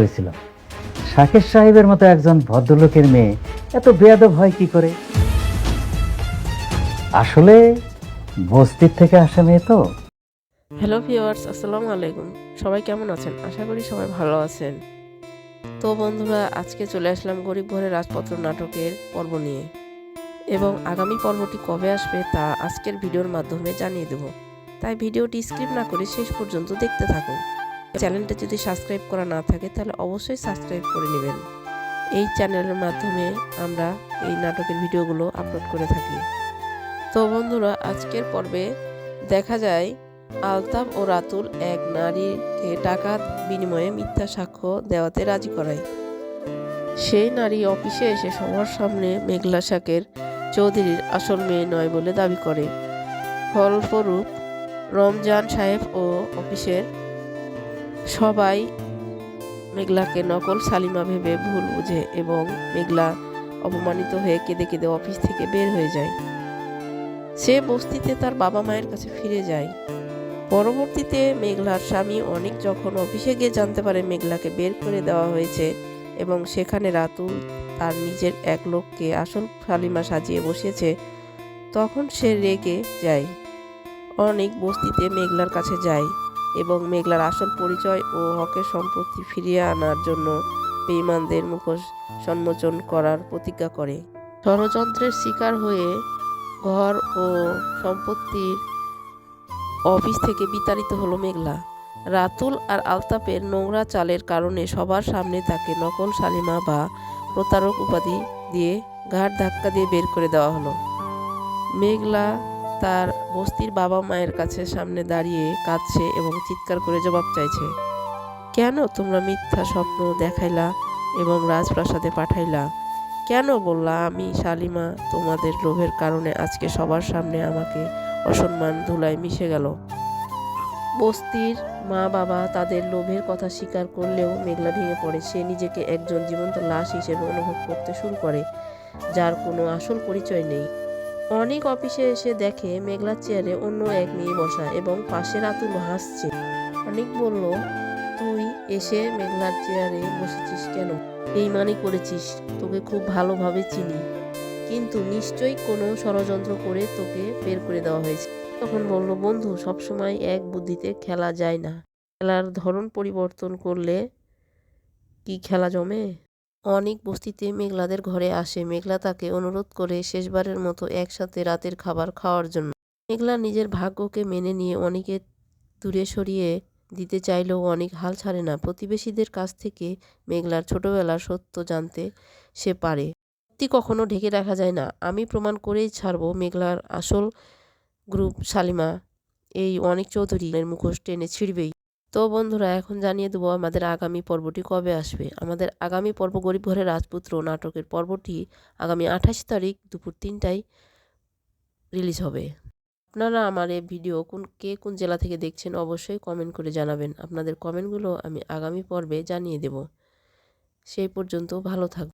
হয়েছিল। শাকের সাহেবের মতো একজন ভদ্রলোকের মেয়ে এত বেয়াদব হয় কি করে? আসলে বস্তির থেকে আসা মেয়ে তো। হ্যালো ভিউয়ার্স, আসসালামু আলাইকুম। সবাই কেমন আছেন? আশা করি সবাই ভালো আছেন। তো বন্ধুরা, আজকে চলে আসলাম গরিব ঘরের রাজপত্র নাটকের পর্ব নিয়ে, এবং আগামী পর্বটি কবে আসবে তা আজকের ভিডিওর মাধ্যমে জানিয়ে দেব। তাই ভিডিওটি স্কিপ না করে শেষ পর্যন্ত দেখতে থাকুন। চ্যানেলটা যদি সাবস্ক্রাইব করা না থাকে তাহলে অবশ্যই সাবস্ক্রাইব করে নেবেন। এই চ্যানেলের মাধ্যমে আমরা এই নাটকের ভিডিওগুলো আপলোড করে থাকি। তো বন্ধুরা, আজকের পর্বে দেখা যায় আলতাফ ও রাতুল এক নারীকে টাকার বিনিময়ে মিথ্যা সাক্ষ্য দেওয়াতে রাজি করায়। সেই নারী অফিসে এসে সবার সামনে মেঘলা শাকের চৌধুরীর আসল মেয়ে নয় বলে দাবি করে। ফলস্বরূপ রমজান সাহেব ও অফিসের সবাই মেঘলাকে নকল সালিমা ভেবে ভুল বুঝে এবং মেঘলা অপমানিত হয়ে কেঁদে কেঁদে অফিস থেকে বের হয়ে যায়। সে বস্তিতে তার বাবা মায়ের কাছে ফিরে যায়। পরবর্তীতে মেঘলার স্বামী অনেক যখন অফিসে গিয়ে জানতে পারে মেঘলাকে বের করে দেওয়া হয়েছে এবং সেখানে রাতুল তার নিজের এক লোককে আসল সালিমা সাজিয়ে বসিয়েছে, তখন সে রেগে যায়। অনেক বস্তিতে মেঘলার কাছে যায় এবং মেঘলার আসল পরিচয় ও হকের সম্পত্তি ফিরিয়ে আনার জন্য বেঈমানদের মুখোশ সম্মোচন করার প্রতিজ্ঞা করে। ষড়যন্ত্রের শিকার হয়ে ঘর ও সম্পত্তির অফিস থেকে বিতাড়িত হলো মেঘলা। রাতুল আর আলতাফের নোংরা চালের কারণে সবার সামনে তাকে নকল সালিমা বা প্রতারক উপাধি দিয়ে ঘাড় ধাক্কা দিয়ে বের করে দেওয়া হলো। মেঘলা তার বস্তির বাবা মায়ের কাছে সামনে দাঁড়িয়ে কাঁদছে এবং চিৎকার করে জবাব চাইছে। কেন তোমরা মিথ্যা স্বপ্ন দেখাইলা এবং রাজপ্রাসাদে পাঠাইলা? কেন বললা আমি সালিমা? তোমাদের লোভের কারণে আজকে সবার সামনে আমাকে অসম্মান ধুলায় মিশে গেল। বস্তির মা বাবা তাদের লোভের কথা স্বীকার করলেও মেঘলা ভেঙে পড়ে। সে নিজেকে একজন জীবন্ত লাশ হিসেবে অনুভব করতে শুরু করে, যার কোনো আসল পরিচয় নেই। অনেক অফিসে এসে দেখে মেঘলার চেয়ারে অন্য এক মেয়ে বসা এবং পাশে রাতুল হাসছে। অনেক বলল, তুই এসে মেঘলার চেয়ারে বসেছিস কেন? বেইমানি করেছিস, তোকে খুব ভালোভাবে চিনি, কিন্তু নিশ্চয়ই কোনো ষড়যন্ত্র করে তোকে বের করে দেওয়া হয়েছে। তখন বলল, বন্ধু, সবসময় এক বুদ্ধিতে খেলা যায় না। খেলার ধরন পরিবর্তন করলে কি খেলা জমে? অনেক বস্তিতে মেঘলাদের ঘরে আসে। মেঘলা তাকে অনুরোধ করে শেষবারের মতো একসাথে রাতের খাবার খাওয়ার জন্য। মেঘলা নিজের ভাগ্যকে মেনে নিয়ে অনেকে দূরে সরিয়ে দিতে চাইলেও অনেক হাল ছাড়ে না। প্রতিবেশীদের কাছ থেকে মেঘলার ছোটবেলার সত্য জানতে সে পারে। সত্যি কখনো ঢেকে রাখা যায় না। আমি প্রমাণ করেই ছাড়বো মেঘলার আসল গ্রুপ সালিমা এই অনেক চৌধুরীর মুখোশ টেনে ছিঁড়বেই। তো বন্ধুরা, এখন জানিয়ে দেবো আমাদের আগামী পর্বটি কবে আসবে। আমাদের আগামী পর্ব গরিব ঘরের রাজপুত্র নাটকের পর্বটি আগামী 28 তারিখ দুপুর 3টায় রিলিজ হবে। আপনারা আমার এই ভিডিও কোন জেলা থেকে দেখছেন অবশ্যই কমেন্ট করে জানাবেন। আপনাদের কমেন্টগুলো আমি আগামী পর্বে জানিয়ে দেব। সেই পর্যন্ত ভালো থাকবেন।